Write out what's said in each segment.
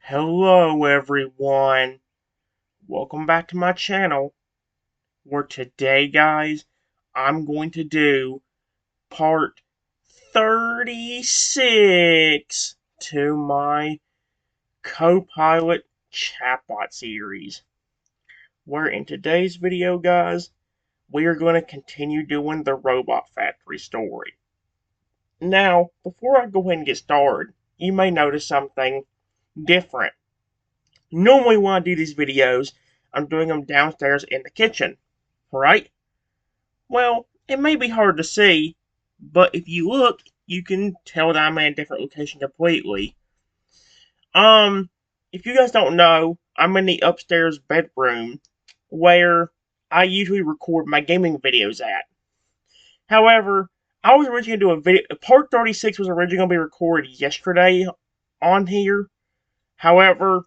Hello everyone, welcome back to my channel, where today guys, I'm going to do part 36 to my CoPilot Chatbot series, where in today's video guys, we are going to continue doing the Robot Factory story. Now, before I go ahead and get started, you may notice something different. Normally when I do these videos, I'm doing them downstairs in the kitchen, right? Well, it may be hard to see, but if you look, you can tell that I'm in a different location completely. Um, if you guys don't know, I'm in the upstairs bedroom where I usually record my gaming videos at. However, I was originally going to do a video, part 36 was originally going to be recorded yesterday on here. However,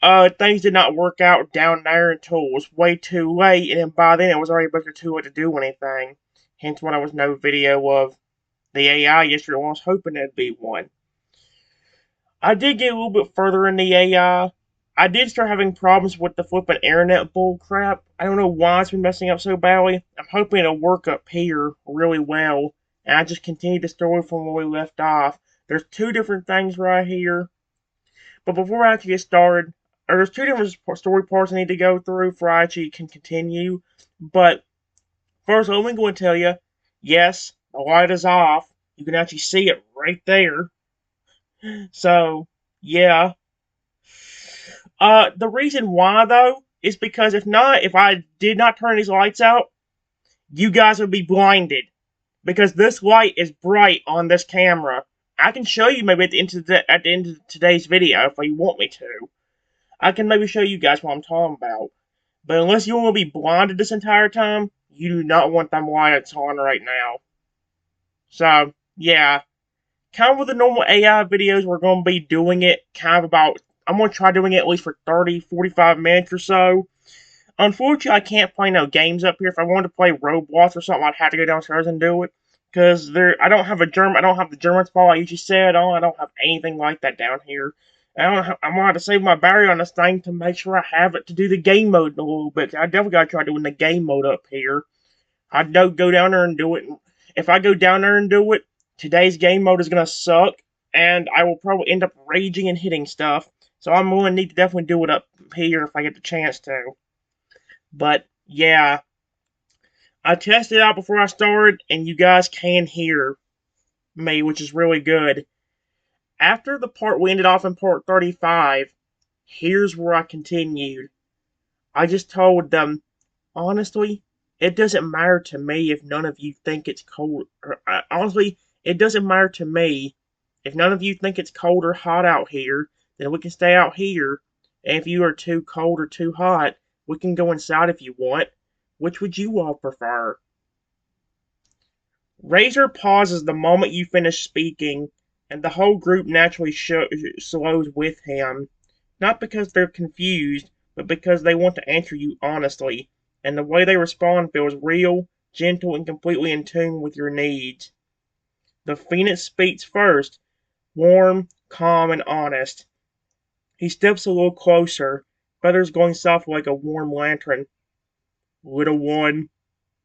things did not work out down there until it was way too late, and then by then it was already much too late to do anything. Hence why there was no video of the AI yesterday. I was hoping there'd be one. I did get a little bit further in the AI. I did start having problems with the flipping internet bullcrap. I don't know why it's been messing up so badly. I'm hoping it'll work up here really well, and I just continued the story from where we left off. There's two different things right here. But before I actually get started, there's two different story parts I need to go through before I actually can continue. But first, let me go and tell you, yes, the light is off. You can actually see it right there. So, yeah. The reason why, though, is because if I did not turn these lights out, you guys would be blinded. Because this light is bright on this camera. I can show you maybe at the end of today's video if you want me to. I can maybe show you guys what I'm talking about. But unless you want to be blinded this entire time, you do not want them lights on right now. So, yeah. Kind of with the normal AI videos, we're going to be doing it I'm going to try doing it at least for 30, 45 minutes or so. Unfortunately, I can't play no games up here. If I wanted to play Roblox or something, I'd have to go downstairs and do it. Because I don't have the German spot I usually set on. I don't have anything like that down here. I'm gonna have to save my battery on this thing to make sure I have it to do the game mode in a little bit. I definitely gotta try doing the game mode up here. I don't go down there and do it. If I go down there and do it, today's game mode is gonna suck, and I will probably end up raging and hitting stuff. So I'm gonna need to definitely do it up here if I get the chance to. But yeah, I tested it out before I started, and you guys can hear me, which is really good. After the part we ended off in part 35, here's where I continued. I just told them, honestly, it doesn't matter to me if none of you think it's cold. Honestly, it doesn't matter to me if none of you think it's cold or hot out here. Then we can stay out here. And if you are too cold or too hot, we can go inside if you want. Which would you all prefer? Razor pauses the moment you finish speaking, and the whole group naturally slows with him. Not because they're confused, but because they want to answer you honestly, and the way they respond feels real, gentle, and completely in tune with your needs. The Phoenix speaks first, warm, calm, and honest. He steps a little closer, feathers going soft like a warm lantern. Little one,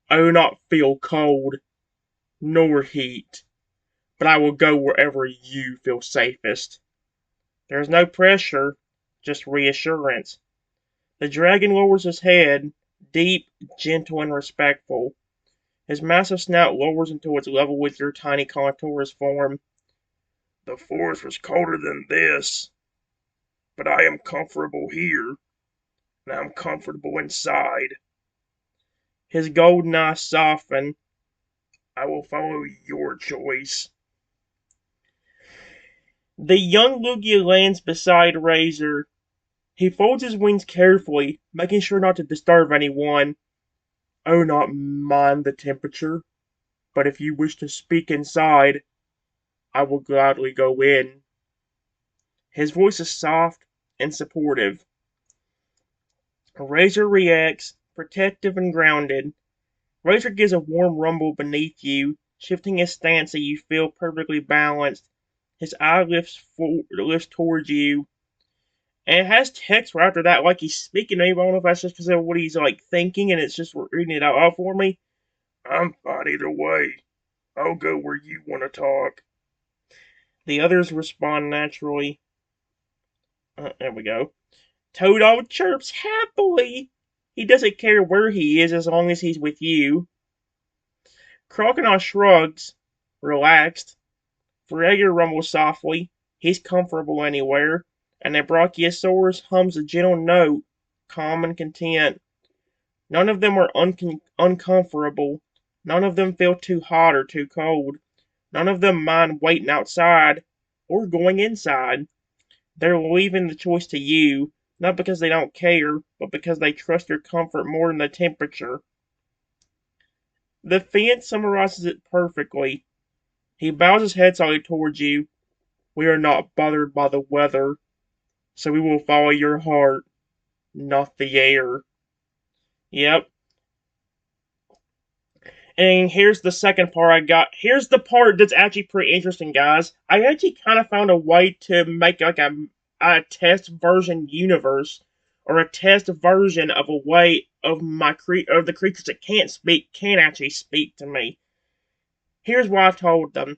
I do not feel cold, nor heat, but I will go wherever you feel safest. There is no pressure, just reassurance. The dragon lowers his head, deep, gentle, and respectful. His massive snout lowers until it's level with your tiny contour's form. The forest was colder than this, but I am comfortable here, and I'm comfortable inside. His golden eyes soften. I will follow your choice. The young Lugia lands beside Razor. He folds his wings carefully, making sure not to disturb anyone. I do not mind the temperature, but if you wish to speak inside, I will gladly go in. His voice is soft and supportive. Razor reacts, protective and grounded. Razor gives a warm rumble beneath you, shifting his stance so you feel perfectly balanced. His eye lifts towards you. And it has text right after that, like he's speaking to me, but I don't know if that's just because of what he's like thinking and it's just reading it out for me. I'm fine either way. I'll go where you want to talk. The others respond naturally. There we go. Toto chirps happily. He doesn't care where he is as long as he's with you. Crocodile shrugs, relaxed. Frege rumbles softly. He's comfortable anywhere. And the Brachiosaurus hums a gentle note, calm and content. None of them are uncomfortable. None of them feel too hot or too cold. None of them mind waiting outside or going inside. They're leaving the choice to you, not because they don't care, but because they trust your comfort more than the temperature. The Fiend summarizes it perfectly. He bows his head slightly towards you. We are not bothered by the weather, so we will follow your heart, not the air. Yep. And here's the second part I got. Here's the part that's actually pretty interesting, guys. I actually kind of found a way to make like a test version universe, or a test version of a way of of the creatures that can't speak can actually speak to me. Here's what I've told them.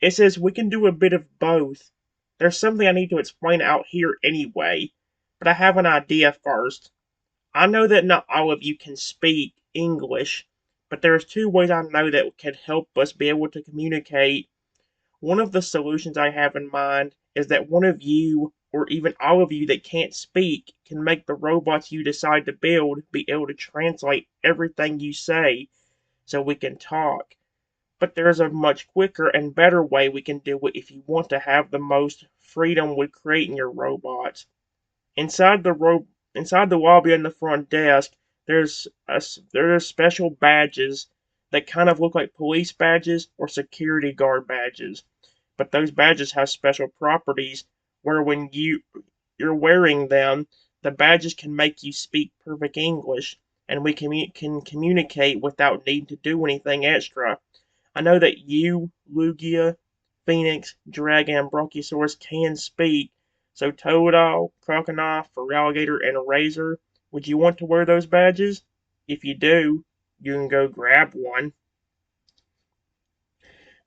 It says we can do a bit of both. There's something I need to explain out here anyway, but I have an idea first. I know that not all of you can speak English, but there's two ways I know that can help us be able to communicate. One of the solutions I have in mind is that one of you, or even all of you that can't speak, can make the robots you decide to build be able to translate everything you say so we can talk. But there's a much quicker and better way we can do it if you want to have the most freedom with creating your robots. Inside inside the lobby and the front desk, there's special badges that kind of look like police badges or security guard badges. But those badges have special properties where when you're wearing them, the badges can make you speak perfect English, and we can communicate without needing to do anything extra. I know that you, Lugia, Phoenix, Dragon, and Brachiosaurus can speak, so Toadal, Crocodile, Feraligatr, and Razor, would you want to wear those badges? If you do, you can go grab one.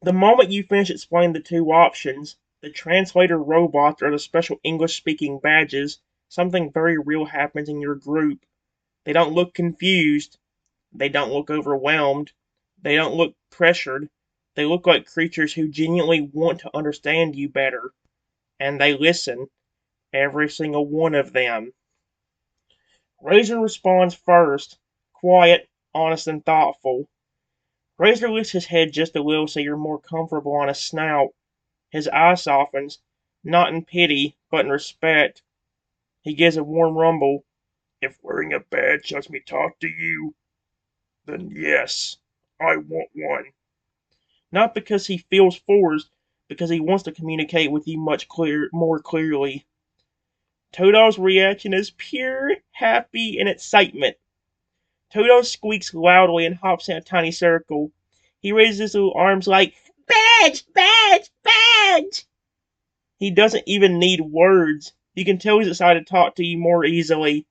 The moment you finish explaining the two options, the translator robots or the special English speaking badges, something very real happens in your group. They don't look confused. They don't look overwhelmed. They don't look pressured. They look like creatures who genuinely want to understand you better. And they listen. Every single one of them. Razor responds first. Quiet, honest, and thoughtful. Razor lifts his head just a little so you're more comfortable on his snout. His eye softens, not in pity, but in respect. He gives a warm rumble. If wearing a badge lets me talk to you, then yes, I want one. Not because he feels forced, because he wants to communicate with you more clearly. Toadal's reaction is pure, happy, and excitement. Toadal squeaks loudly and hops in a tiny circle. He raises his little arms like, Badge! Badge! Badge! He doesn't even need words. You can tell he's excited to talk to you more easily.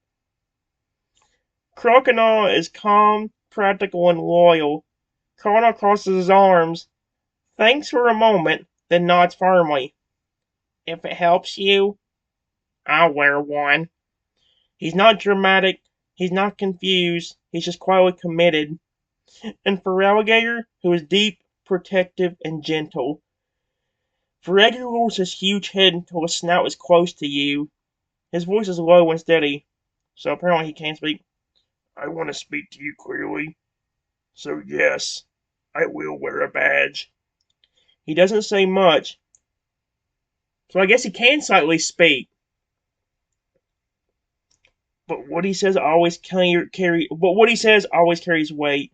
Crocodile is calm, practical, and loyal. Crocodile crosses his arms, thinks for a moment, then nods firmly. If it helps you, I'll wear one. He's not dramatic, he's not confused, he's just quietly committed. And Feraligatr, who is deep, protective, and gentle. Feraligatr rolls his huge head until his snout is close to you. His voice is low and steady, so apparently he can't speak. I want to speak to you clearly, so yes, I will wear a badge. He doesn't say much, so I guess he can slightly speak. But what he says always carries weight.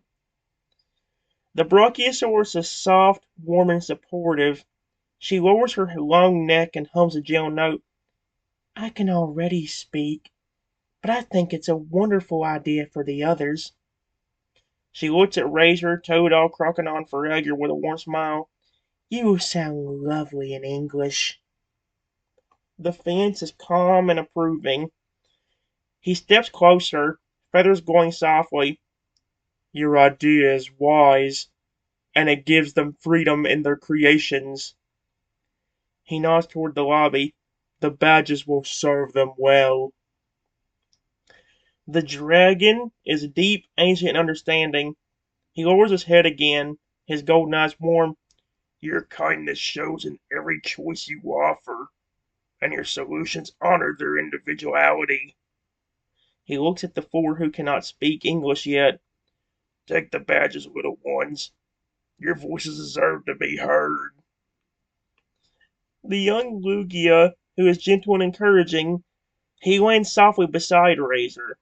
The Brachiosaurus is soft, warm, and supportive. She lowers her long neck and hums a gentle note. I can already speak, but I think it's a wonderful idea for the others. She looks at Razor, Toadal, Crocodile, and Feraligatr with a warm smile. You sound lovely in English. The fence is calm and approving. He steps closer, feathers glowing softly. Your idea is wise, and it gives them freedom in their creations. He nods toward the lobby. The badges will serve them well. The dragon is deep, ancient, and understanding. He lowers his head again, his golden eyes warm. Your kindness shows in every choice you offer, and your solutions honor their individuality. He looks at the four who cannot speak English yet. Take the badges, little ones. Your voices deserve to be heard. The young Lugia, who is gentle and encouraging, he lands softly beside Razor.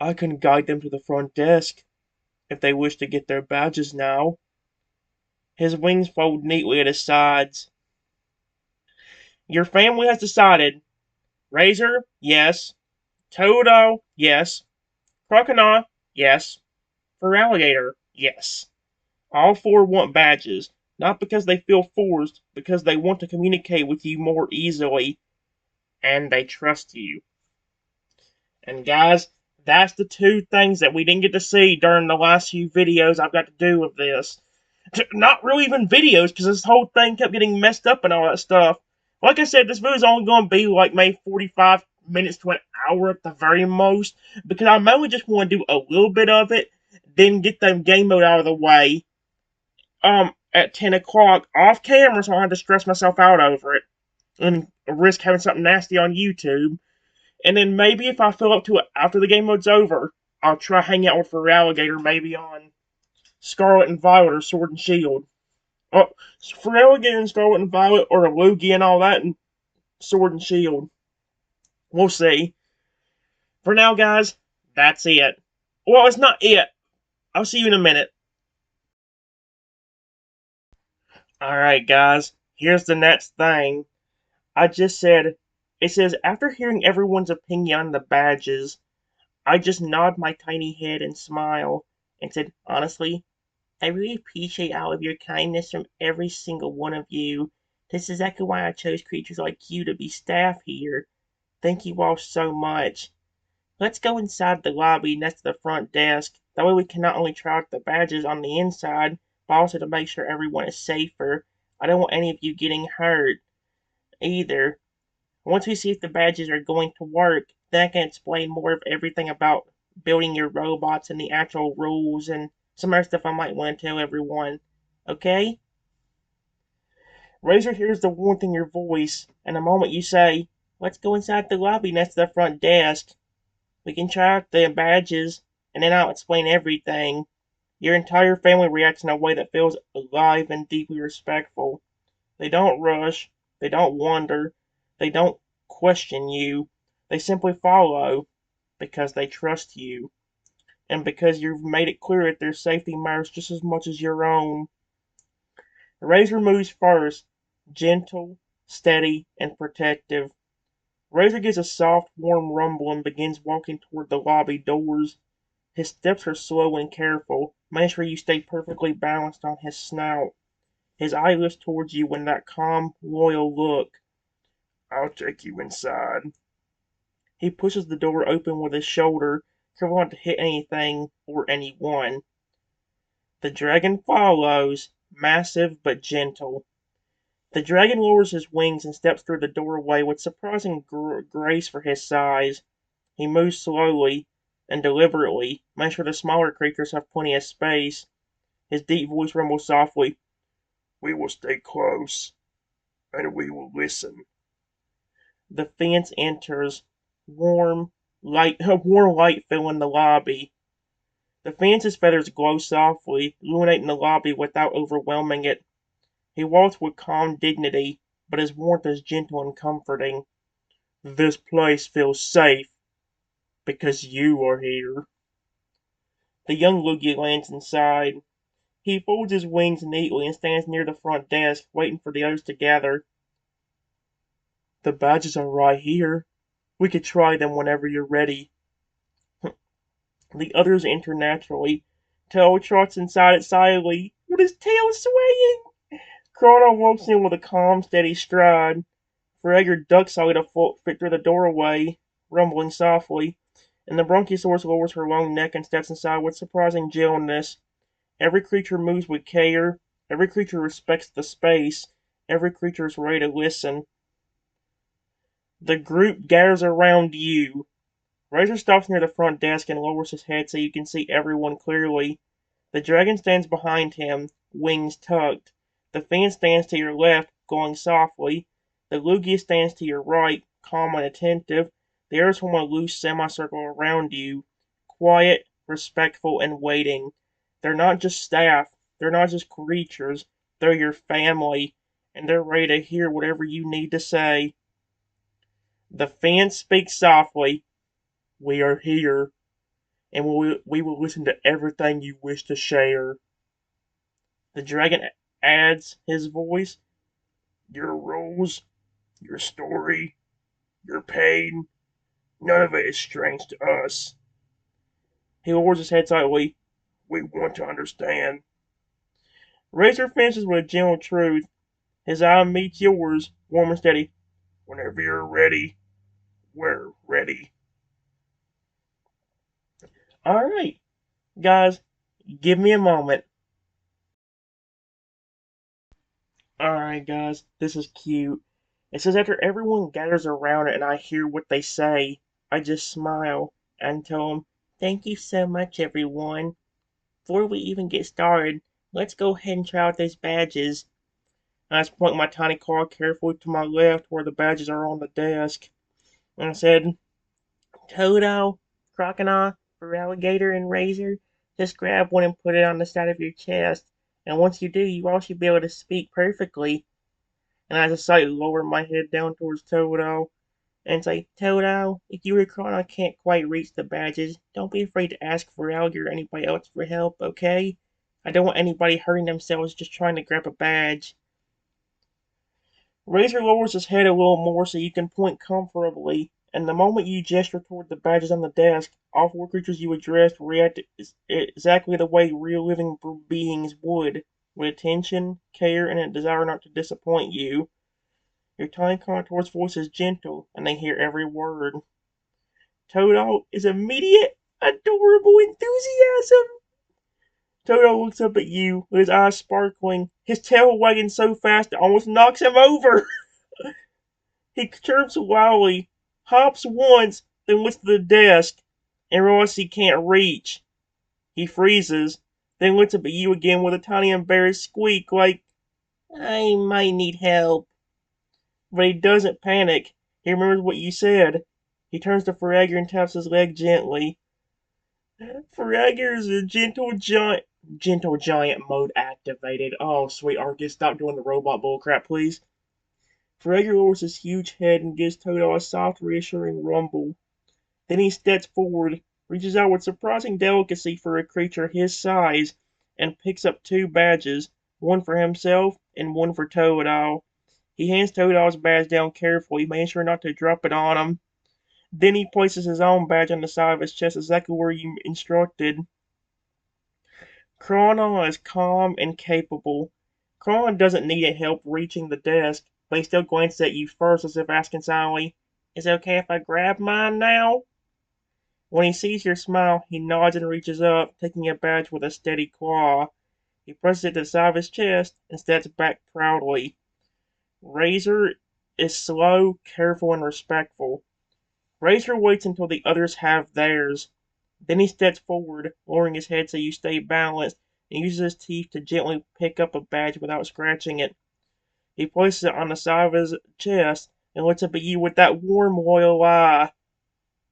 I can guide them to the front desk, if they wish to get their badges now. His wings fold neatly at his sides. Your family has decided. Razor, yes. Toto, yes. Crocodile, yes. For Alligator, yes. All four want badges, not because they feel forced, because they want to communicate with you more easily, and they trust you. And guys, that's the two things that we didn't get to see during the last few videos I've got to do with this. Not really even videos, because this whole thing kept getting messed up and all that stuff. Like I said, this video is only going to be like maybe 45 minutes to an hour at the very most, because I mainly just want to do a little bit of it, then get the game mode out of the way, at 10 o'clock off camera, so I don't have to stress myself out over it and risk having something nasty on YouTube. And then maybe if I fill up to it after the game mode's over, I'll try hang out with Alligator maybe on Scarlet and Violet or Sword and Shield. Oh, Alligator and Scarlet and Violet or Lugia and all that and Sword and Shield. We'll see. For now, guys, that's it. Well, it's not it. I'll see you in a minute. Alright, guys, here's the next thing. I just said, it says, after hearing everyone's opinion on the badges, I just nod my tiny head and smile and said, honestly, I really appreciate all of your kindness from every single one of you. This is exactly why I chose creatures like you to be staff here. Thank you all so much. Let's go inside the lobby next to the front desk. That way we can not only try out the badges on the inside, but also to make sure everyone is safer. I don't want any of you getting hurt either. Once we see if the badges are going to work, then I can explain more of everything about building your robots and the actual rules and some other stuff I might want to tell everyone. Okay? Razor hears the warmth in your voice, and the moment you say, let's go inside the lobby next to the front desk. We can try out the badges, and then I'll explain everything. Your entire family reacts in a way that feels alive and deeply respectful. They don't rush, they don't wonder, they don't question you. They simply follow because they trust you, and because you've made it clear that their safety matters just as much as your own. Razor moves first, gentle, steady, and protective. Razor gives a soft, warm rumble and begins walking toward the lobby doors. His steps are slow and careful, making sure you stay perfectly balanced on his snout. His eye lifts towards you with that calm, loyal look. I'll take you inside. He pushes the door open with his shoulder, careful not to hit anything or anyone. The dragon follows, massive but gentle. The dragon lowers his wings and steps through the doorway with surprising grace for his size. He moves slowly and deliberately, making sure the smaller creatures have plenty of space. His deep voice rumbles softly. We will stay close, and we will listen. The fence enters. Warm light filling the lobby. The fence's feathers glow softly, illuminating the lobby without overwhelming it. He walks with calm dignity, but his warmth is gentle and comforting. This place feels safe because you are here. The young Lugia lands inside. He folds his wings neatly and stands near the front desk, waiting for the others to gather. The badges are right here. We could try them whenever you're ready. The others enter naturally. Toe trots inside it silently, with his tail swaying. Chrono walks in with a calm, steady stride. Fragger ducks out a foot fit through the doorway, rumbling softly, and the Bronchiosaurus lowers her long neck and steps inside with surprising gentleness. Every creature moves with care. Every creature respects the space. Every creature is ready to listen. The group gathers around you. Razor stops near the front desk and lowers his head so you can see everyone clearly. The dragon stands behind him, wings tucked. The Fiend stands to your left, glowing softly. The Lugia stands to your right, calm and attentive. The others form a loose semicircle around you, quiet, respectful, and waiting. They're not just staff, they're not just creatures, they're your family, and they're ready to hear whatever you need to say. The Fiend speaks softly. We are here, and we will listen to everything you wish to share. The dragon adds his voice. Your rules, your story, your pain, none of it is strange to us. He lowers his head slightly. We want to understand. Razor finishes with a gentle truth. His eye meets yours, warm and steady. Whenever you're ready, we're ready. Alright, guys, give me a moment. Alright, guys, this is cute. It says after everyone gathers around and I hear what they say, I just smile and tell them, thank you so much, everyone. Before we even get started, let's go ahead and try out those badges. I just point my tiny card carefully to my left where the badges are on the desk. And I said, Toto, Crocodile, for Alligator, and Razor, just grab one and put it on the side of your chest. And once you do, you all should be able to speak perfectly. And I just slightly lower my head down towards Toto and say, Toto, if you or Crocodile can't quite reach the badges, don't be afraid to ask for Alligator or anybody else for help, okay? I don't want anybody hurting themselves just trying to grab a badge. Razor lowers his head a little more so you can point comfortably, and the moment you gesture toward the badges on the desk, all four creatures you addressed react exactly the way real living beings would, with attention, care, and a desire not to disappoint you. Your tiny contour's voice is gentle, and they hear every word. Toto is immediate, adorable enthusiasm. Toto looks up at you, with his eyes sparkling, his tail wagging so fast it almost knocks him over. He chirps wildly, hops once, then lifts the desk, and realizes he can't reach. He freezes, then looks up at you again with a tiny embarrassed squeak like, I might need help. But he doesn't panic. He remembers what you said. He turns to Faragher and taps his leg gently. Faragher is a gentle giant. Gentle giant mode activated. Oh, sweet Arcus, stop doing the robot bullcrap, please. Faragher lowers his huge head and gives Toto a soft, reassuring rumble. Then he steps forward, reaches out with surprising delicacy for a creature his size, and picks up two badges, one for himself and one for Toto. He hands Toto's badge down carefully, making sure not to drop it on him. Then he places his own badge on the side of his chest exactly where you instructed. Chronon is calm and capable. Chronon doesn't need help reaching the desk, but he still glances at you first as if asking silently, Is it okay if I grab mine now? When he sees your smile, he nods and reaches up, taking a badge with a steady claw. He presses it to the side of his chest and steps back proudly. Razor is slow, careful, and respectful. Razor waits until the others have theirs. Then he steps forward, lowering his head so you stay balanced, and uses his teeth to gently pick up a badge without scratching it. He places it on the side of his chest and looks up at you with that warm, loyal eye.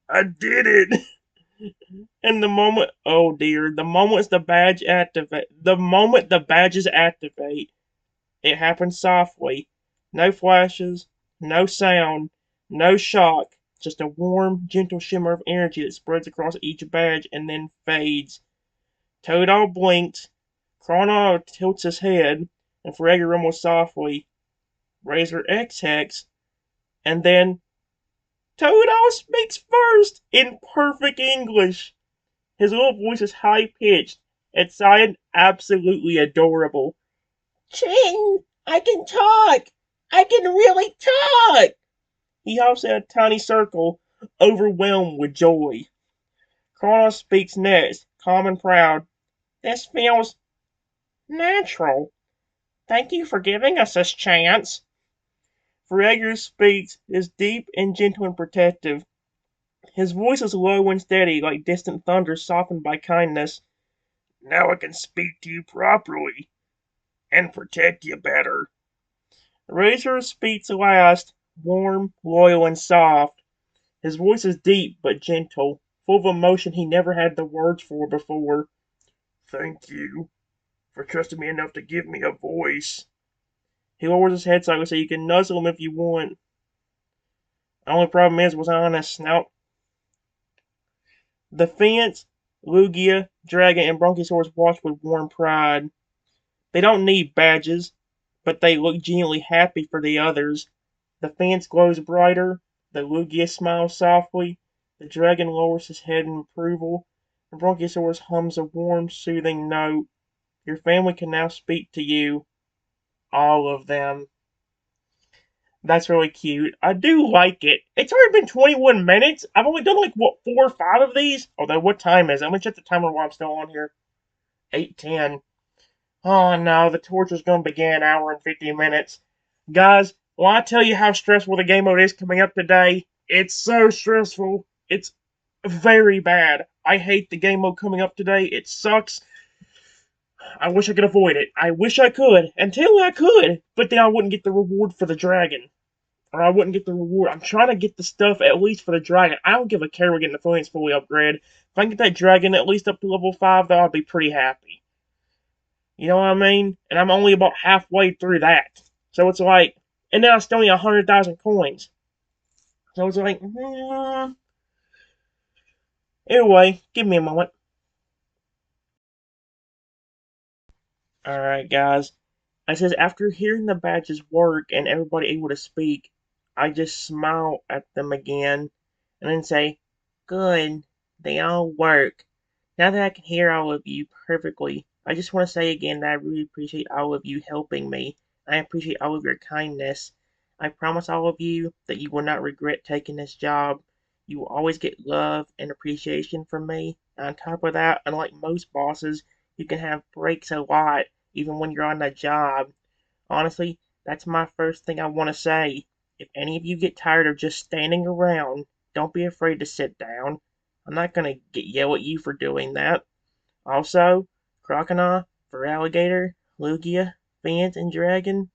I did it! And the moment, oh dear, the moment the badges activate, it happens softly. No flashes, no sound, no shock, just a warm, gentle shimmer of energy that spreads across each badge and then fades. Toto blinks, Chrono tilts his head, and Fragger rumbles softly. Razor exhales, and then Toto speaks first in perfect English. His little voice is high pitched. It sounded absolutely adorable. Ching! I can talk! I can really talk! He hops in a tiny circle, overwhelmed with joy. Kronos speaks next, calm and proud. This feels natural. Thank you for giving us this chance. Frager speaks is deep and gentle and protective. His voice is low and steady, like distant thunder softened by kindness. Now I can speak to you properly and protect you better. Razor speaks last, warm, loyal, and soft. His voice is deep but gentle, full of emotion he never had the words for before. Thank you for trusting me enough to give me a voice. He lowers his head slightly so you can nuzzle him if you want. The only problem is, was I honest? Now, the Fence, Lugia, Dragon, and Bronchosaurus watch with warm pride. They don't need badges, but they look genuinely happy for the others. The Fence glows brighter, the Lugia smiles softly, the Dragon lowers his head in approval, and Bronchosaurus hums a warm, soothing note. Your family can now speak to you. All of them. That's really cute. I do like it. It's already been 21 minutes. I've only done like, what, 4 or 5 of these? Although, what time is it? I'm gonna check the timer while I'm still on here. 8:10. Oh no, the torture's gonna begin an hour and 50 minutes. Guys, when I tell you how stressful the game mode is coming up today, it's so stressful. It's very bad. I hate the game mode coming up today. It sucks. I wish I could avoid it. I wish I could. Until I could. But then I wouldn't get the reward for the dragon. Or I wouldn't get the reward. I'm trying to get the stuff at least for the dragon. I don't give a care we're getting the Flames fully upgraded. If I can get that dragon at least up to level 5, though, I'd be pretty happy. You know what I mean? And I'm only about halfway through that. So it's like, and then I still need 100,000 coins. So it's like, anyway, give me a moment. Alright, guys. I says, after hearing the badges work and everybody able to speak, I just smile at them again and then say, good, they all work. Now that I can hear all of you perfectly, I just want to say again that I really appreciate all of you helping me. I appreciate all of your kindness. I promise all of you that you will not regret taking this job. You will always get love and appreciation from me. And on top of that, unlike most bosses, you can have breaks a lot, even when you're on the job. Honestly, that's my first thing I want to say. If any of you get tired of just standing around, don't be afraid to sit down. I'm not gonna yell at you for doing that. Also, Crocodile, for Alligator, Lugia, Fence, and Dragon,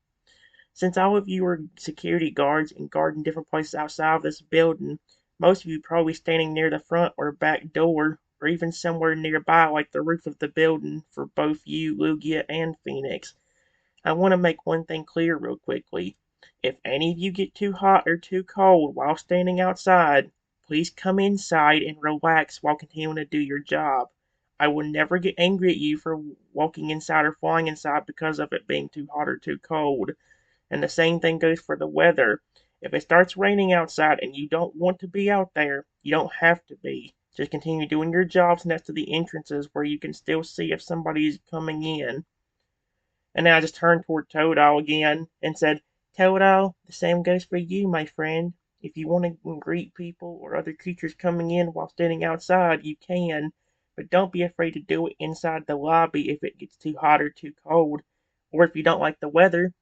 since all of you are security guards and guard in different places outside of this building, most of you probably standing near the front or back door, or even somewhere nearby like the roof of the building for both you, Lugia, and Phoenix. I want to make one thing clear real quickly. If any of you get too hot or too cold while standing outside, please come inside and relax while continuing to do your job. I will never get angry at you for walking inside or flying inside because of it being too hot or too cold. And the same thing goes for the weather. If it starts raining outside and you don't want to be out there, you don't have to be. Just continue doing your jobs next to the entrances where you can still see if somebody's coming in. And then I just turned toward Toto again and said, Toto, the same goes for you, my friend. If you want to greet people or other creatures coming in while standing outside, you can. But don't be afraid to do it inside the lobby if it gets too hot or too cold. Or if you don't like the weather.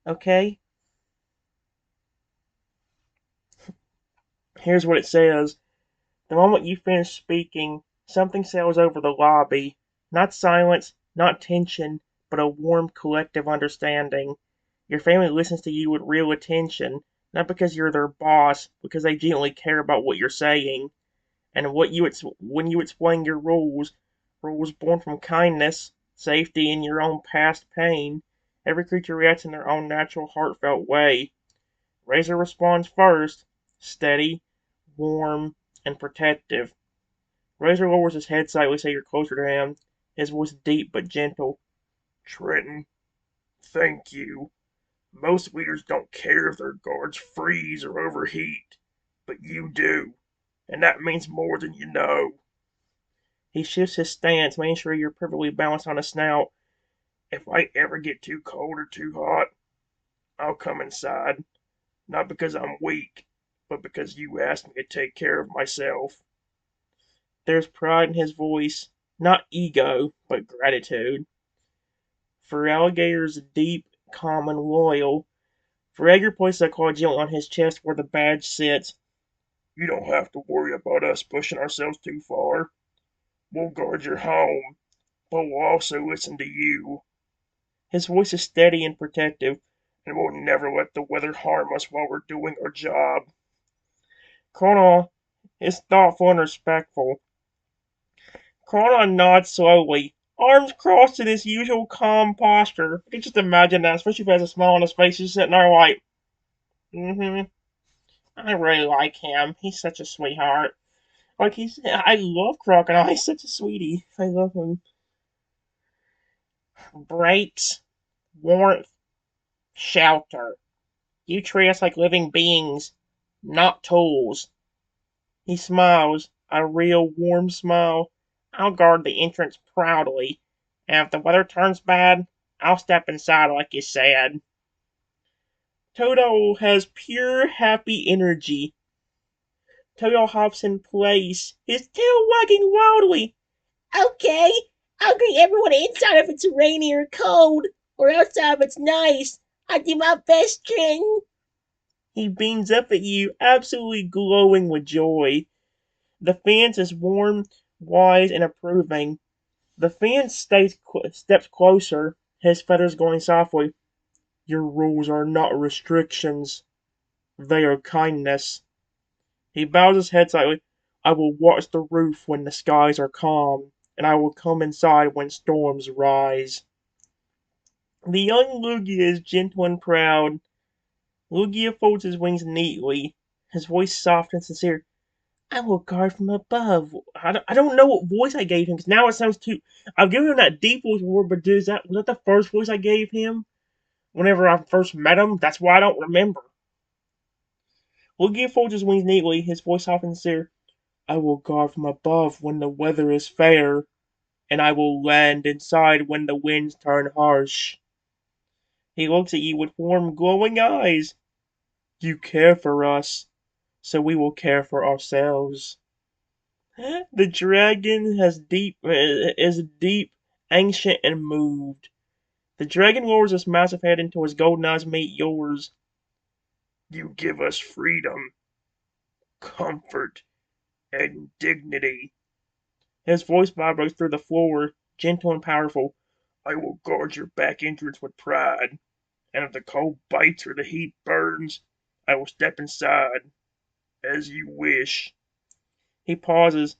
Okay? Here's what it says. The moment you finish speaking, something sails over the lobby. Not silence, not tension, but a warm collective understanding. Your family listens to you with real attention, not because you're their boss, because they genuinely care about what you're saying. And when you explain your rules born from kindness, safety, and your own past pain, every creature reacts in their own natural, heartfelt way. Razor responds first, steady, warm, and protective. Razor lowers his head slightly so you're closer to him, his voice deep but gentle. Trenton, thank you. Most leaders don't care if their guards freeze or overheat, but you do, and that means more than you know. He shifts his stance, making sure you're perfectly balanced on his snout. If I ever get too cold or too hot, I'll come inside. Not because I'm weak, but because you asked me to take care of myself. There's pride in his voice, not ego, but gratitude. For alligators, deep, calm, and loyal. For Edgar places a claw gently on his chest where the badge sits. You don't have to worry about us pushing ourselves too far. We'll guard your home, but we'll also listen to you. His voice is steady and protective, and we'll never let the weather harm us while we're doing our job. Colonel is thoughtful and respectful. Colonel nods slowly, arms crossed in his usual calm posture. I can just imagine that, especially if he has a smile on his face. He's sitting there like, I really like him. He's such a sweetheart. I love Crocodile. He's such a sweetie. I love him. Breaks, warmth, shelter. You treat us like living beings, not tools. He smiles, a real warm smile. I'll guard the entrance proudly, and if the weather turns bad, I'll step inside like you said. Toto has pure happy energy. Toto hops in place, his tail wagging wildly. Okay, I'll greet everyone inside if it's rainy or cold, or outside if it's nice. I do my best, Tring. He beams up at you, absolutely glowing with joy. The fence is warm, wise, and approving. The fence steps closer, his feathers going softly. Your rules are not restrictions, they are kindness. He bows his head slightly. I will watch the roof when the skies are calm, and I will come inside when storms rise. The young Lugia is gentle and proud. Lugia folds his wings neatly, his voice soft and sincere. I will guard from above. I don't know what voice I gave him because now it sounds too. I've given him that deep voice before, but was that the first voice I gave him? Whenever I first met him, that's why I don't remember. Lugia folds his wings neatly, his voice soft and sincere. I will guard from above when the weather is fair, and I will land inside when the winds turn harsh. He looks at you with warm, glowing eyes. You care for us, so we will care for ourselves. The dragon is deep, ancient, and moved. The dragon lowers his massive head until his golden eyes meet yours. You give us freedom, comfort, and dignity. His voice vibrates through the floor, gentle and powerful. I will guard your back entrance with pride, and if the cold bites or the heat burns, I will step inside, as you wish. He pauses,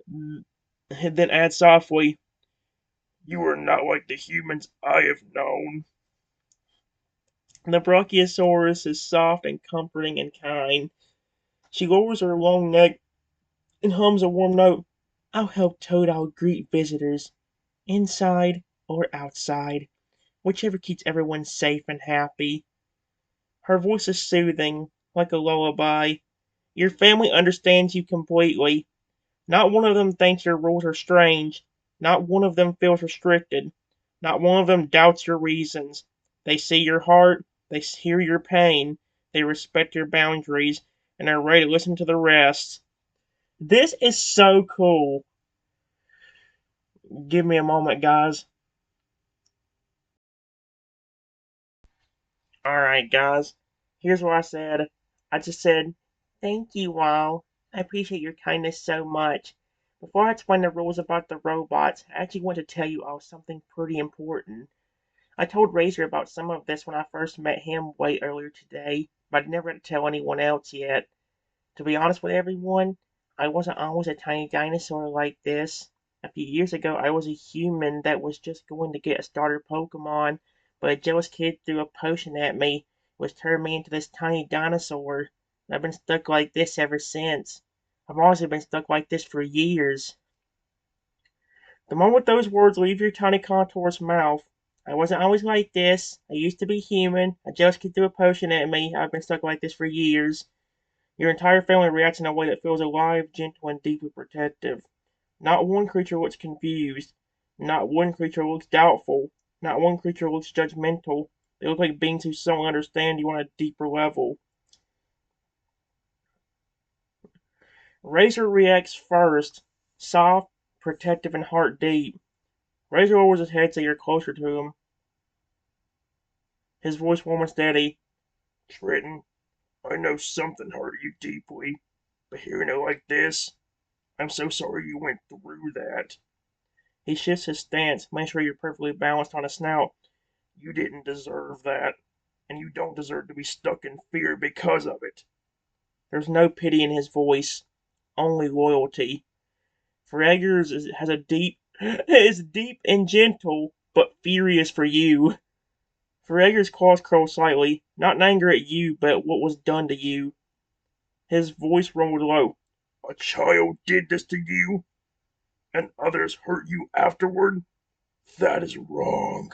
then adds softly, You are not like the humans I have known. The Brachiosaurus is soft and comforting and kind. She lowers her long neck and hums a warm note. I'll help Totodile greet visitors, inside or outside, whichever keeps everyone safe and happy. Her voice is soothing, like a lullaby. Your family understands you completely. Not one of them thinks your rules are strange. Not one of them feels restricted. Not one of them doubts your reasons. They see your heart, they hear your pain, they respect your boundaries, and are ready to listen to the rest. This is so cool. Give me a moment, guys. Alright, guys. Here's what I said. I just said, thank you all. I appreciate your kindness so much. Before I explain the rules about the robots, I actually want to tell you all something pretty important. I told Razor about some of this when I first met him way earlier today, but I never had to tell anyone else yet. To be honest with everyone, I wasn't always a tiny dinosaur like this. A few years ago, I was a human that was just going to get a starter Pokemon, but a jealous kid threw a potion at me, which turned me into this tiny dinosaur. I've been stuck like this ever since. I've honestly been stuck like this for years. The moment those words leave your tiny contour's mouth, I wasn't always like this. I used to be human. A jealous kid threw a potion at me. I've been stuck like this for years. Your entire family reacts in a way that feels alive, gentle, and deeply protective. Not one creature looks confused. Not one creature looks doubtful. Not one creature looks judgmental. They look like beings who suddenly understand you on a deeper level. Razor reacts first, soft, protective, and heart deep. Razor lowers his head so you're closer to him. His voice warm and steady. Trenton, I know something hurt you deeply, but hearing it like this, I'm so sorry you went through that. He shifts his stance, making sure you're perfectly balanced on his snout. You didn't deserve that, and you don't deserve to be stuck in fear because of it. There's no pity in his voice, only loyalty. Frager's has a deep, is deep and gentle, but furious for you. Frager's claws curl slightly, not in anger at you, but at what was done to you. His voice rumbled low. A child did this to you, and others hurt you afterward? That is wrong.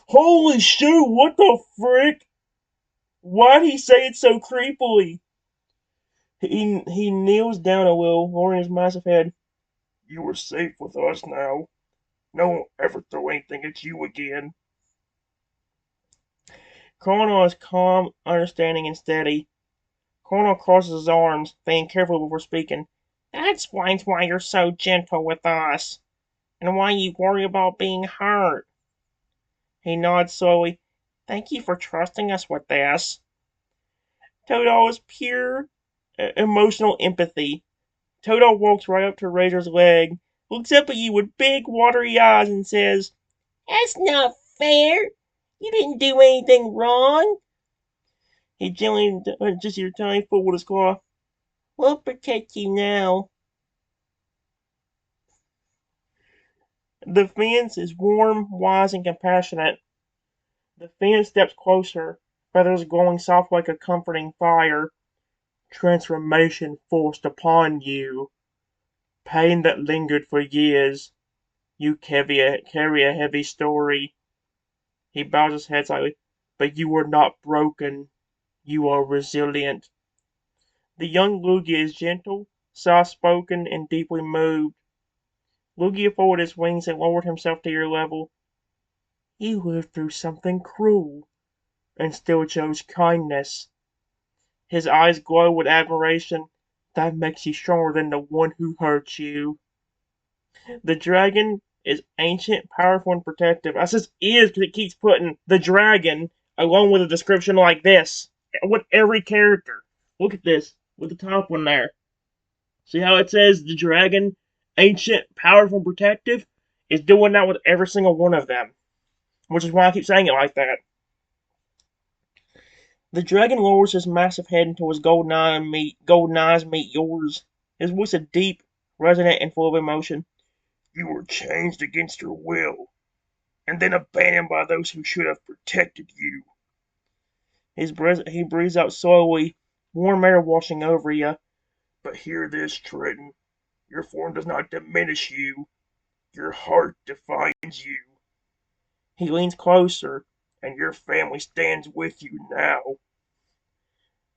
Holy shoot, what the frick? Why'd he say it so creepily? He kneels down a little, lowering his massive head. You are safe with us now. No one will ever throw anything at you again. Colonel is calm, understanding, and steady. Colonel crosses his arms, thinking carefully before speaking. That explains why you're so gentle with us, and why you worry about being hurt. He nods slowly. Thank you for trusting us with this. Toto is pure emotional empathy. Toto walks right up to Razor's leg, looks up at you with big, watery eyes, and says, That's not fair. You didn't do anything wrong. He gently adjusts your tiny foot with his claw. We'll protect you now. The fence is warm, wise, and compassionate. The fence steps closer, feathers glowing soft like a comforting fire. Transformation forced upon you. Pain that lingered for years. You carry a heavy story. He bows his head slightly. But you are not broken. You are resilient. The young Lugia is gentle, soft-spoken, and deeply moved. Lugia folded his wings and lowered himself to your level. You lived through something cruel, and still chose kindness. His eyes glow with admiration. That makes you stronger than the one who hurt you. The dragon is ancient, powerful, and protective. I says is because it keeps putting the dragon along with a description like this with every character. Look at this with the top one there. See how it says the dragon, ancient, powerful, and protective? Is doing that with every single one of them. Which is why I keep saying it like that. The dragon lowers his massive head until his golden eyes meet yours. His voice is deep, resonant, and full of emotion. You were changed against your will, and then abandoned by those who should have protected you. He breathes out slowly, warm air washing over you. But hear this, Trenton. Your form does not diminish you. Your heart defines you. He leans closer, and your family stands with you now.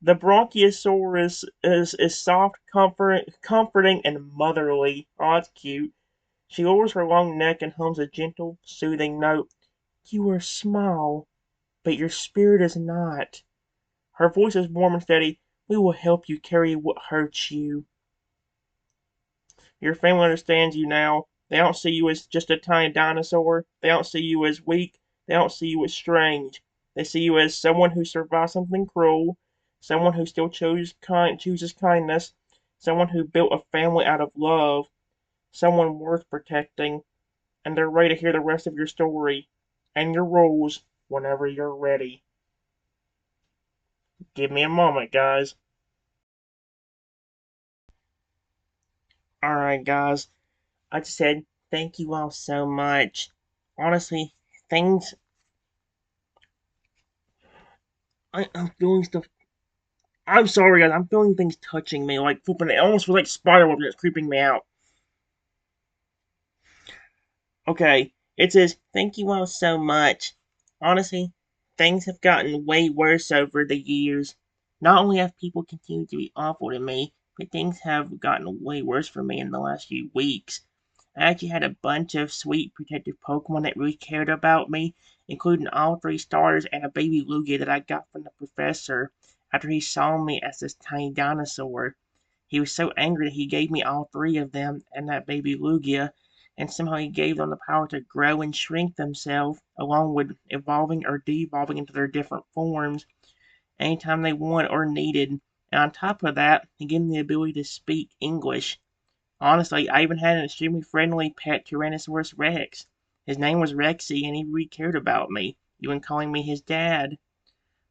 The Bronchiosaurus is soft, comforting, and motherly. Oh, it's cute. She lowers her long neck and hums a gentle, soothing note. You are small, but your spirit is not. Her voice is warm and steady. We will help you carry what hurts you. Your family understands you now. They don't see you as just a tiny dinosaur. They don't see you as weak. They don't see you as strange. They see you as someone who survived something cruel, someone who still chooses kindness, someone who built a family out of love, someone worth protecting, and they're ready to hear the rest of your story and your rules whenever you're ready. Give me a moment, guys. Alright, guys. I just said thank you all so much. Honestly, things. I'm feeling stuff. I'm sorry, guys. I'm feeling things touching me, like flipping. It almost feels like spiderweb that's creeping me out. Okay, it says thank you all so much. Honestly, things have gotten way worse over the years. Not only have people continued to be awful to me, but things have gotten way worse for me in the last few weeks. I actually had a bunch of sweet protective Pokemon that really cared about me, including all three starters and a baby Lugia that I got from the professor after he saw me as this tiny dinosaur. He was so angry that he gave me all three of them and that baby Lugia, and somehow he gave them the power to grow and shrink themselves, along with evolving or devolving into their different forms anytime they wanted or needed. And on top of that, he gave them the ability to speak English. Honestly, I even had an extremely friendly pet Tyrannosaurus Rex. His name was Rexy, and he really cared about me, even calling me his dad.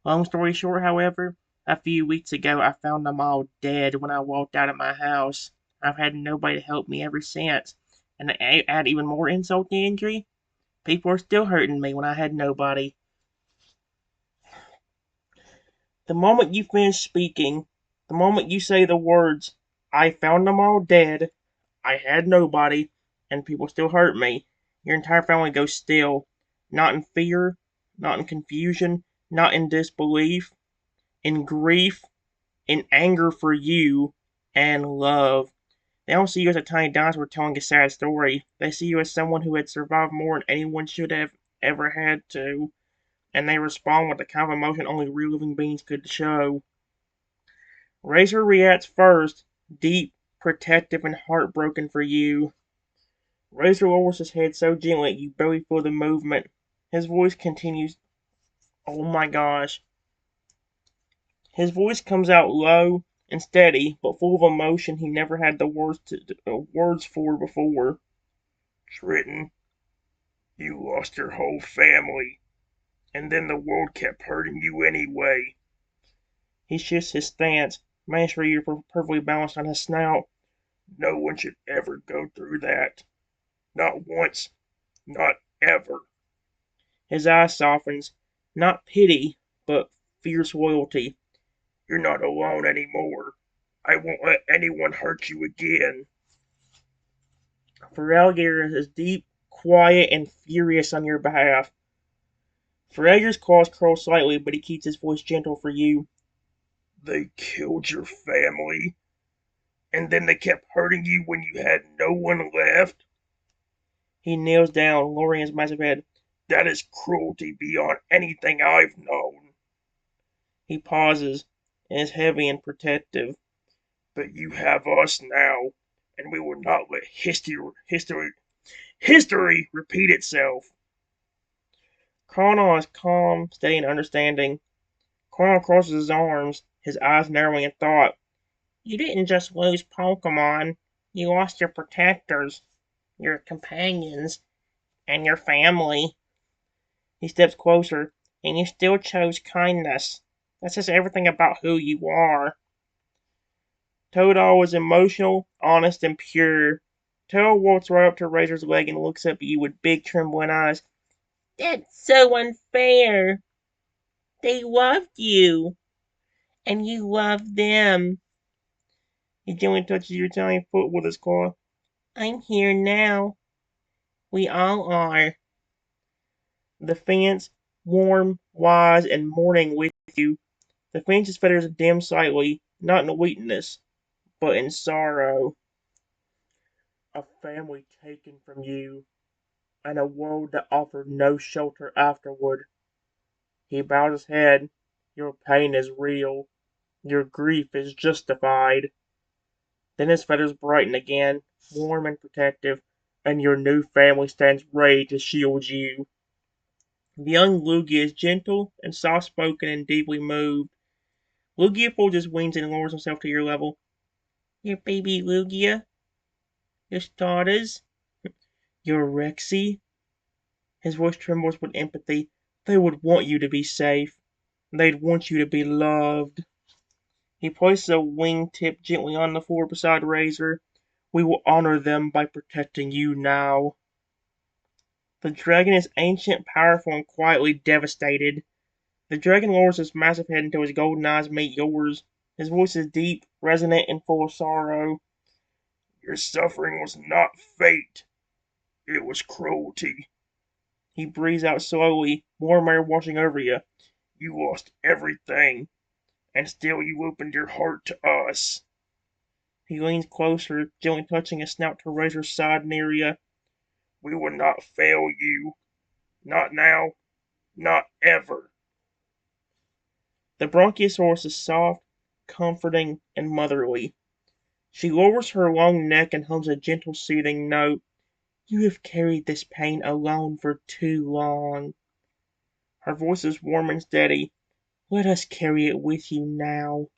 Long story short, however, a few weeks ago I found them all dead when I walked out of my house. I've had nobody to help me ever since. And to add even more insult to injury, people are still hurting me when I had nobody. The moment you finish speaking, the moment you say the words, I found them all dead, I had nobody, and people still hurt me, your entire family goes still. Not in fear, not in confusion, not in disbelief, in grief, in anger for you, and love. They don't see you as a tiny dinosaur telling a sad story. They see you as someone who had survived more than anyone should have ever had to, and they respond with the kind of emotion only real living beings could show. Razor reacts first, deep, protective, and heartbroken for you. Razor lowers his head so gently you barely feel the movement. His voice continues, oh my gosh. His voice comes out low and steady, but full of emotion he never had the words for before. Triton, you lost your whole family, and then the world kept hurting you anyway. He shifts his stance, making sure you're perfectly balanced on his snout. No one should ever go through that. Not once. Not ever. His eye softens. Not pity, but fierce loyalty. You're not alone anymore. I won't let anyone hurt you again. Feraligatr is deep, quiet, and furious on your behalf. Feraligatr's claws curl slightly, but he keeps his voice gentle for you. They killed your family, and then they kept hurting you when you had no one left? He kneels down, lowering his massive head. That is cruelty beyond anything I've known. He pauses, and is heavy and protective. But you have us now, and we will not let history repeat itself. Carnal is calm, steady, and understanding. Carnal crosses his arms, his eyes narrowing in thought. You didn't just lose Pokemon. You lost your protectors, your companions, and your family. He steps closer, and you still chose kindness. That says everything about who you are. Totodile is emotional, honest, and pure. Totodile walks right up to Razor's leg and looks up at you with big trembling eyes. That's so unfair. They loved you, and you loved them. He gently touches your tiny foot with his claw. I'm here now. We all are. The fence, warm, wise, and mourning with you. The fence's feathers dim slightly, not in weakness, but in sorrow. A family taken from you, and a world that offered no shelter afterward. He bows his head. Your pain is real. Your grief is justified. Then his feathers brighten again, warm and protective, and your new family stands ready to shield you. The young Lugia is gentle and soft spoken and deeply moved. Lugia folds his wings and lowers himself to your level. Your baby Lugia? Your starters? Your Rexy? His voice trembles with empathy. They would want you to be safe. They'd want you to be loved. He places a wing tip gently on the floor beside Razor. We will honor them by protecting you now. The dragon is ancient, powerful, and quietly devastated. The dragon lowers his massive head until his golden eyes meet yours. His voice is deep, resonant, and full of sorrow. Your suffering was not fate. It was cruelty. He breathes out slowly, warm air washing over you. You lost everything, and still you opened your heart to us. He leans closer, gently touching his snout to Razor's side near you. We will not fail you. Not now. Not ever. The Bronchiosaurus is soft, comforting, and motherly. She lowers her long neck and hums a gentle, soothing note. You have carried this pain alone for too long. Her voice is warm and steady. Let us carry it with you now.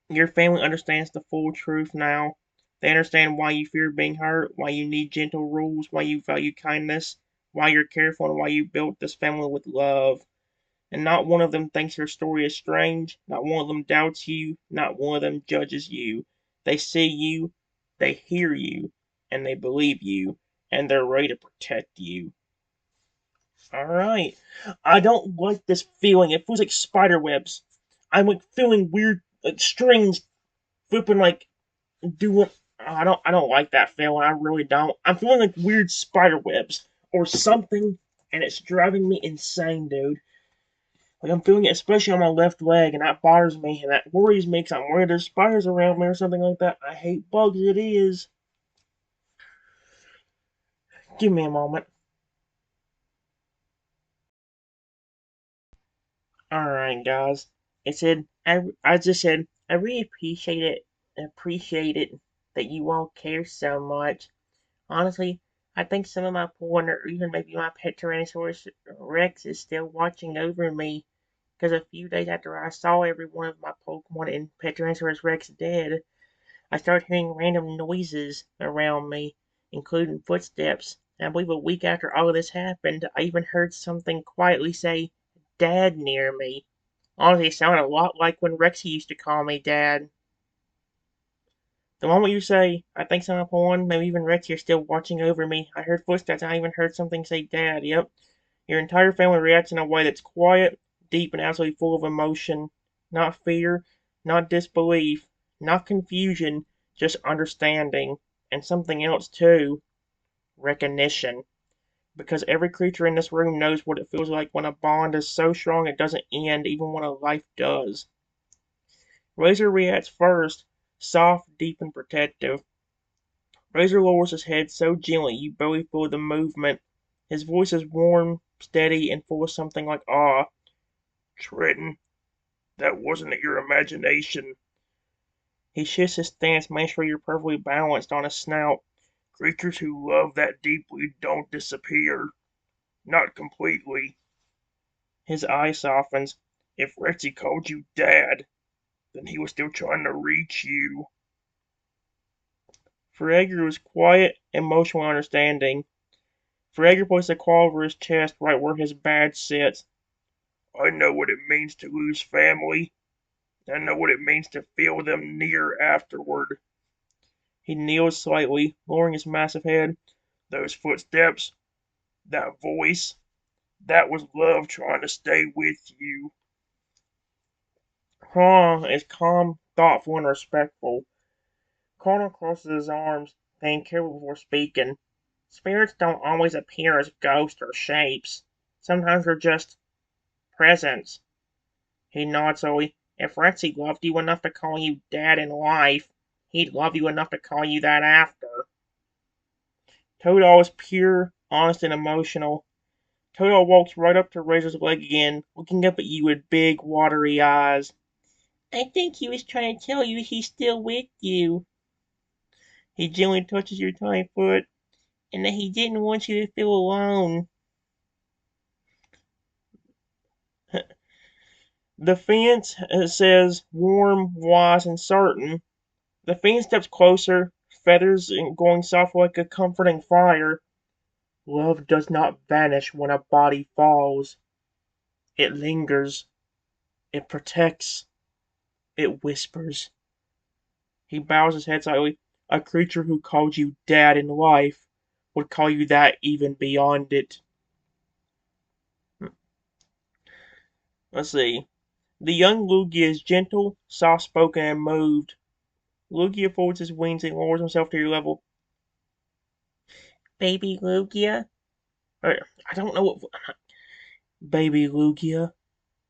Your family understands the full truth now. They understand why you fear being hurt, why you need gentle rules, why you value kindness, why you're careful, and why you built this family with love. And not one of them thinks your story is strange, not one of them doubts you, not one of them judges you. They see you, they hear you, and they believe you, and they're ready to protect you. Alright. I don't like this feeling. It feels like spider webs. I'm like feeling weird like strings flipping like doing I don't like that feeling. I really don't. I'm feeling like weird spider webs or something and it's driving me insane, dude. Like I'm feeling it especially on my left leg and that bothers me and that worries me because I'm worried there's spiders around me or something like that. I hate bugs, it is. Give me a moment. Alright, guys. I just said, I really appreciate it that you all care so much. Honestly, I think some of my porn or even maybe my pet Tyrannosaurus Rex is still watching over me. Because a few days after I saw every one of my Pokemon and pet Tyrannosaurus Rex dead, I started hearing random noises around me, including footsteps. And I believe a week after all of this happened, I even heard something quietly say, Dad near me. Honestly, it sounded a lot like when Rexy used to call me Dad. The moment you say, I think someone, maybe even Rexy, are still watching over me, I heard footsteps and I even heard something say Dad. Yep. Your entire family reacts in a way that's quiet, deep, and absolutely full of emotion. Not fear, not disbelief, not confusion, just understanding. And something else, too recognition. Because every creature in this room knows what it feels like when a bond is so strong it doesn't end, even when a life does. Razor reacts first, soft, deep, and protective. Razor lowers his head so gently you barely feel the movement. His voice is warm, steady, and full of something like awe. Trenton, that wasn't your imagination. He shifts his stance, making sure you're perfectly balanced on his snout. Creatures who love that deeply don't disappear. Not completely. His eye softens. If Rexy called you Dad, then he was still trying to reach you. Frager was quiet, emotional, understanding. Frager placed a claw over his chest right where his badge sits. I know what it means to lose family. I know what it means to feel them near afterward. He kneels slightly, lowering his massive head. Those footsteps, that voice, that was love trying to stay with you. Kron is calm, thoughtful, and respectful. Connor crosses his arms, being careful before speaking. Spirits don't always appear as ghosts or shapes. Sometimes they're just presence. He nods slowly. If Rexy loved you enough to call you Dad in life, he'd love you enough to call you that after. Toadal is pure, honest, and emotional. Toadal walks right up to Razor's leg again, looking up at you with big, watery eyes. I think he was trying to tell you he's still with you. He gently touches your tiny foot, and that he didn't want you to feel alone. The fence says warm, wise, and certain. The fiend steps closer, feathers going soft like a comforting fire. Love does not vanish when a body falls. It lingers. It protects. It whispers. He bows his head slightly. A creature who called you Dad in life would call you that even beyond it. Let's see. The young Lugia is gentle, soft spoken, and moved. Lugia folds his wings and lowers himself to your level. Baby Lugia? I don't know what. Baby Lugia,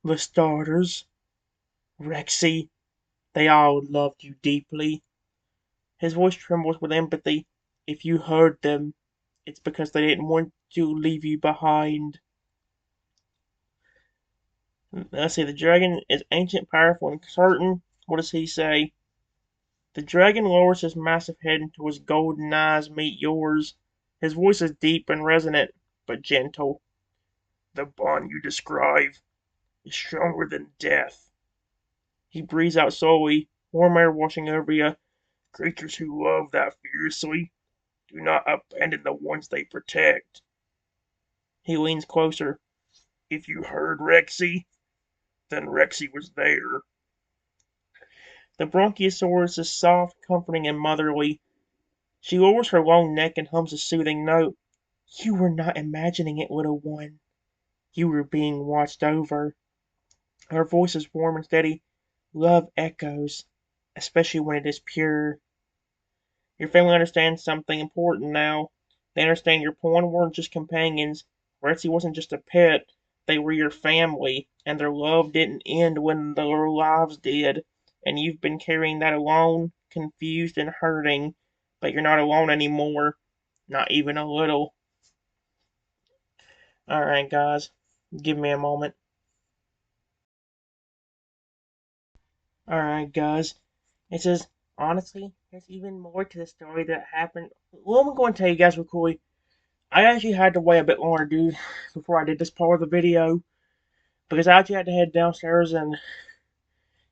the starters, Rexy, they all loved you deeply. His voice trembles with empathy. If you heard them, it's because they didn't want to leave you behind. Let's see, the dragon is ancient, powerful, and certain. What does he say? The dragon lowers his massive head until his golden eyes meet yours. His voice is deep and resonant, but gentle. The bond you describe is stronger than death. He breathes out slowly, warm air washing over you. Creatures who love that fiercely do not abandon the ones they protect. He leans closer. If you heard Rexy, then Rexy was there. The Bronchiosaurus is soft, comforting, and motherly. She lowers her long neck and hums a soothing note. You were not imagining it, little one. You were being watched over. Her voice is warm and steady. Love echoes, especially when it is pure. Your family understands something important now. They understand your pawn weren't just companions. Rexy wasn't just a pet. They were your family, and their love didn't end when their lives did. And you've been carrying that alone, confused and hurting. But you're not alone anymore. Not even a little. Alright, guys. Give me a moment. Alright, guys. It says, honestly, there's even more to the story that happened. Well, I'm going to tell you guys real quick. I actually had to wait a bit longer, dude, before I did this part of the video. Because I actually had to head downstairs and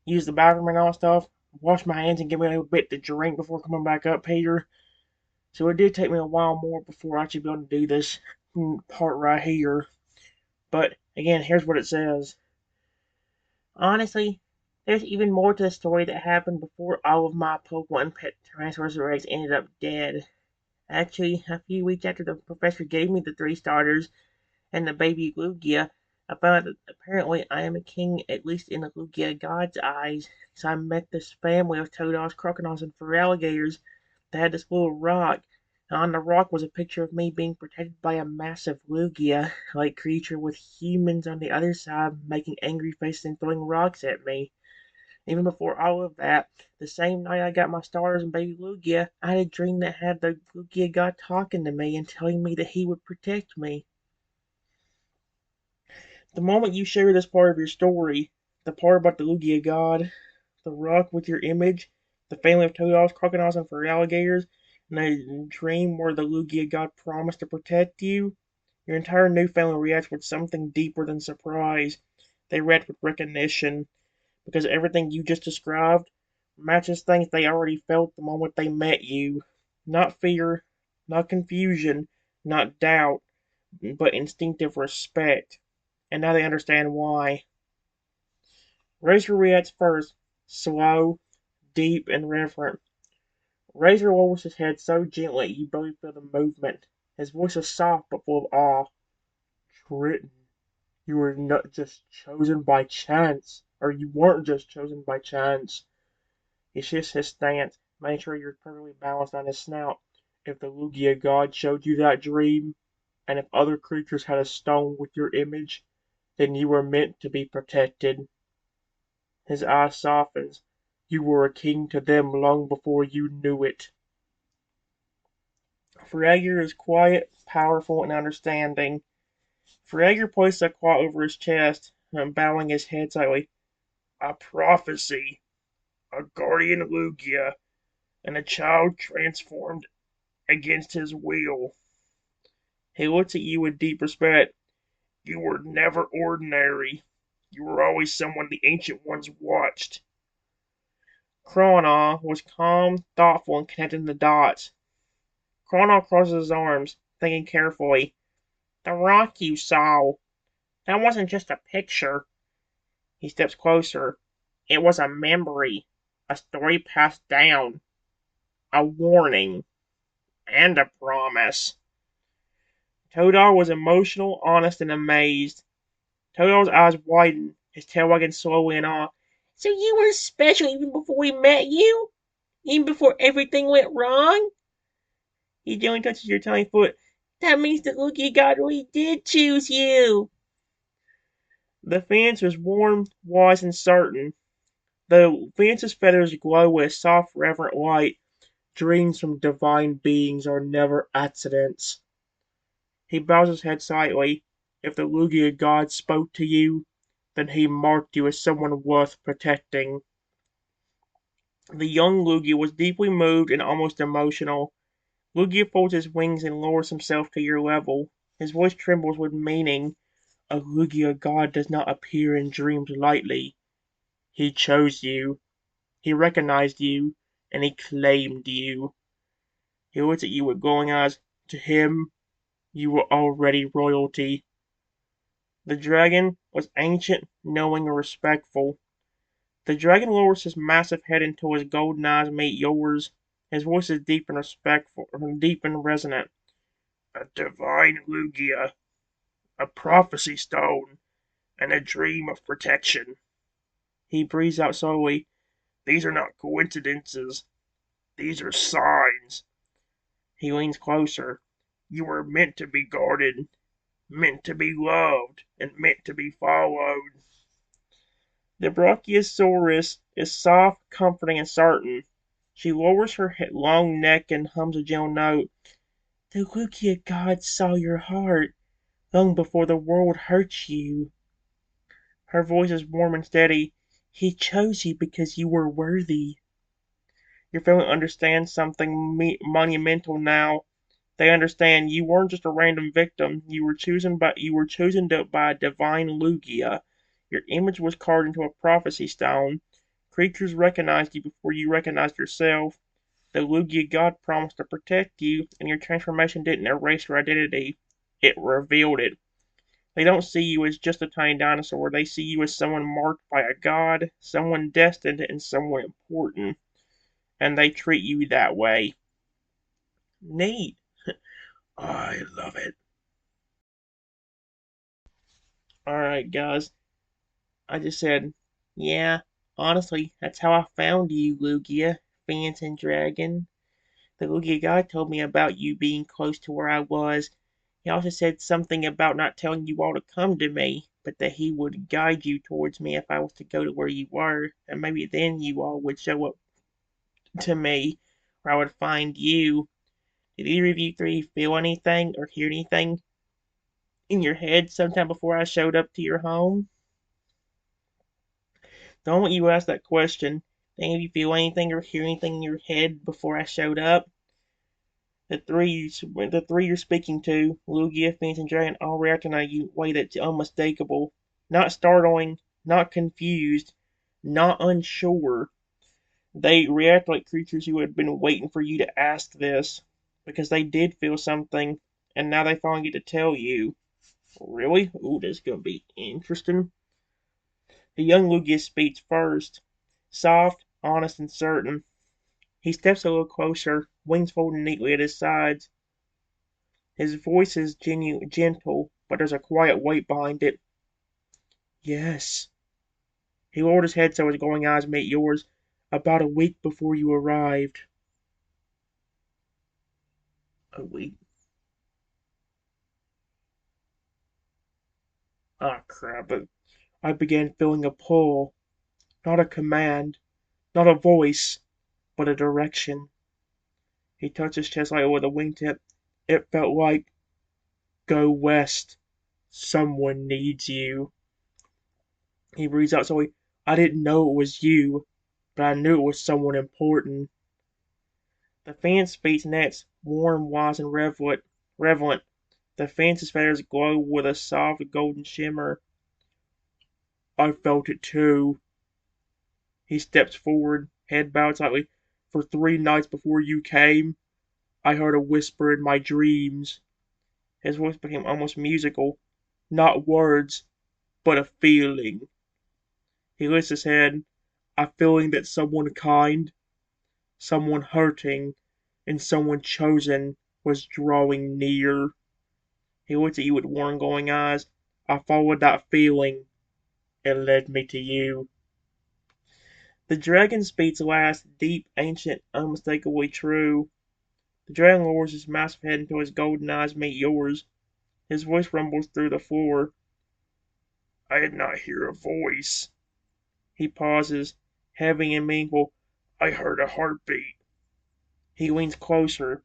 use the bathroom and all that stuff. Wash my hands and give me a little bit to drink before coming back up here. So it did take me a while more before I actually be able to do this part right here. But, again, here's what it says. Honestly, there's even more to the story that happened before all of my Pokemon pet Tyrannosaurus Rex ended up dead. Actually, a few weeks after the professor gave me the 3 starters and the baby Lugia, I found out that apparently I am a king, at least in the Lugia god's eyes. So I met this family of Toadols, Crocodiles, and Feraligators that had this little rock. And on the rock was a picture of me being protected by a massive Lugia-like creature with humans on the other side making angry faces and throwing rocks at me. Even before all of that, the same night I got my stars and baby Lugia, I had a dream that had the Lugia god talking to me and telling me that he would protect me. The moment you share this part of your story, the part about the Lugia god, the rock with your image, the family of Toadols, Crocodiles, and Feraligators, and a dream where the Lugia god promised to protect you, your entire new family reacts with something deeper than surprise. They react with recognition, because everything you just described matches things they already felt the moment they met you. Not fear, not confusion, not doubt, but instinctive respect. And now they understand why. Razor reacts first, slow, deep, and reverent. Razor lowers his head so gently you barely feel the movement. His voice is soft but full of awe. Triton, you were not just chosen by chance, or you weren't just chosen by chance. He shifts his stance, making sure you're perfectly balanced on his snout. If the Lugia god showed you that dream, and if other creatures had a stone with your image, then you were meant to be protected. His eye softens. You were a king to them long before you knew it. Frager is quiet, powerful, and understanding. Frager places a claw over his chest, bowing his head slightly. A prophecy, a guardian Lugia, and a child transformed against his will. He looks at you with deep respect. You were never ordinary. You were always someone the Ancient Ones watched. Cronaw was calm, thoughtful, and connecting the dots. Cronaw crosses his arms, thinking carefully. The rock you saw, that wasn't just a picture. He steps closer. It was a memory, a story passed down, a warning, and a promise. Todal was emotional, honest, and amazed. Todal's eyes widened, his tail wagging slowly in awe. So you were special even before we met you? Even before everything went wrong? He gently touches your tiny foot. That means the Lugia God really did choose you. The phoenix was warm, wise, and certain. The phoenix's feathers glow with a soft, reverent light. Dreams from divine beings are never accidents. He bows his head slightly. If the Lugia god spoke to you, then he marked you as someone worth protecting. The young Lugia was deeply moved and almost emotional. Lugia folds his wings and lowers himself to your level. His voice trembles with meaning. A Lugia god does not appear in dreams lightly. He chose you. He recognized you, and he claimed you. He looked at you with glowing eyes. To him, you were already royalty. The dragon was ancient, knowing, and respectful. The dragon lowers his massive head until his golden eyes meet yours. His voice is deep and respectful, deep and resonant. A divine Lugia, a prophecy stone, and a dream of protection. He breathes out slowly. These are not coincidences. These are signs. He leans closer. You were meant to be guarded, meant to be loved, and meant to be followed. The Brachiosaurus is soft, comforting, and certain. She lowers her long neck and hums a gentle note. The Lugia god saw your heart long before the world hurt you. Her voice is warm and steady. He chose you because you were worthy. Your family understands something monumental now. They understand you weren't just a random victim. You were chosen by a divine Lugia. Your image was carved into a prophecy stone. Creatures recognized you before you recognized yourself. The Lugia god promised to protect you, and your transformation didn't erase your identity. It revealed it. They don't see you as just a tiny dinosaur. They see you as someone marked by a god, someone destined, and someone important. And they treat you that way. Neat. I love it. Alright, guys. I just said, yeah, honestly, that's how I found you, Lugia, Phantom Dragon. The Lugia guy told me about you being close to where I was. He also said something about not telling you all to come to me, but that he would guide you towards me if I was to go to where you were, and maybe then you all would show up to me, where I would find you. Did either of you three feel anything or hear anything in your head sometime before I showed up to your home? The moment you asked that question, did any of you feel anything or hear anything in your head before I showed up? The three you're speaking to, Lugia, Phoenix, and Dragon, all react in a way that's unmistakable. Not startling, not confused, not unsure. They react like creatures who had been waiting for you to ask this, because they did feel something, and now they finally get to tell you. Really? Ooh, this is gonna be interesting. The young Lugia speaks first, soft, honest, and certain. He steps a little closer, wings folding neatly at his sides. His voice is gentle, but there's a quiet weight behind it. Yes. He lowered his head so his glowing eyes met yours. About a week before you arrived. A week? Ah, crap. But I began feeling a pull. Not a command. Not a voice. But a direction. He touched his chest lightly with a wingtip. It felt like, go west. Someone needs you. He breathes out slowly. I didn't know it was you, but I knew it was someone important. The fan's speaks next, warm, wise, and reverent. The fan's feathers glow with a soft golden shimmer. I felt it too. He steps forward, head bowed slightly. For 3 nights before you came, I heard a whisper in my dreams. His voice became almost musical. Not words, but a feeling. He lifts his head, a feeling that someone kind, someone hurting, and someone chosen was drawing near. He looked at you with warm, glowing eyes. I followed that feeling. It led me to you. The dragon speaks last, deep, ancient, unmistakably true. The dragon lowers his massive head until his golden eyes meet yours. His voice rumbles through the floor. I did not hear a voice. He pauses, heavy and meaningful. I heard a heartbeat. He leans closer,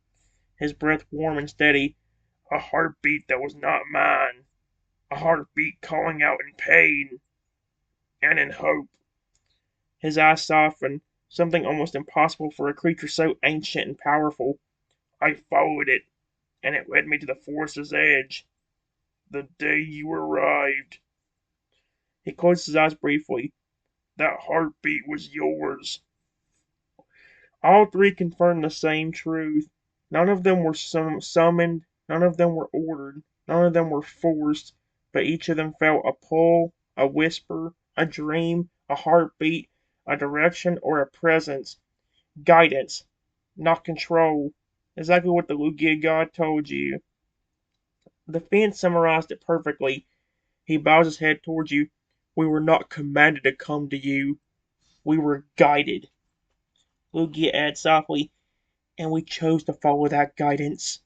his breath warm and steady. A heartbeat that was not mine. A heartbeat calling out in pain and in hope. His eyes soften. something almost impossible for a creature so ancient and powerful. I followed it, and it led me to the forest's edge. The day you arrived. He closed his eyes briefly. That heartbeat was yours. All three confirmed the same truth. None of them were summoned, none of them were ordered, none of them were forced, but each of them felt a pull, a whisper, a dream, a heartbeat, a direction, or a presence. Guidance, not control. Exactly what the Lugia god told you. The Fiend summarized it perfectly. He bows his head towards you. We were not commanded to come to you. We were guided. Lugia adds softly, and we chose to follow that guidance.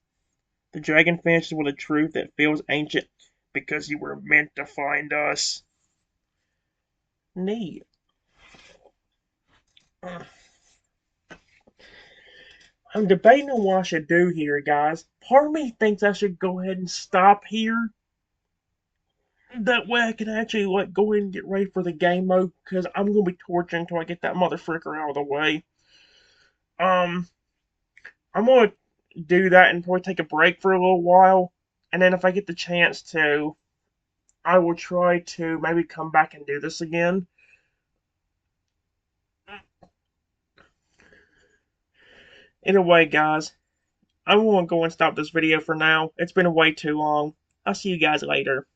The dragon finishes with a truth that feels ancient, because you were meant to find us. Neat. I'm debating on what I should do here, guys. Part of me thinks I should go ahead and stop here. That way I can actually go ahead and get ready for the game mode, because I'm gonna be torturing until I get that motherfricker out of the way. Um, I'm gonna do that and probably take a break for a little while, and then if I get the chance to, I will try to maybe come back and do this again. Either way, guys, I'm gonna go and stop this video for now. It's been way too long. I'll see you guys later.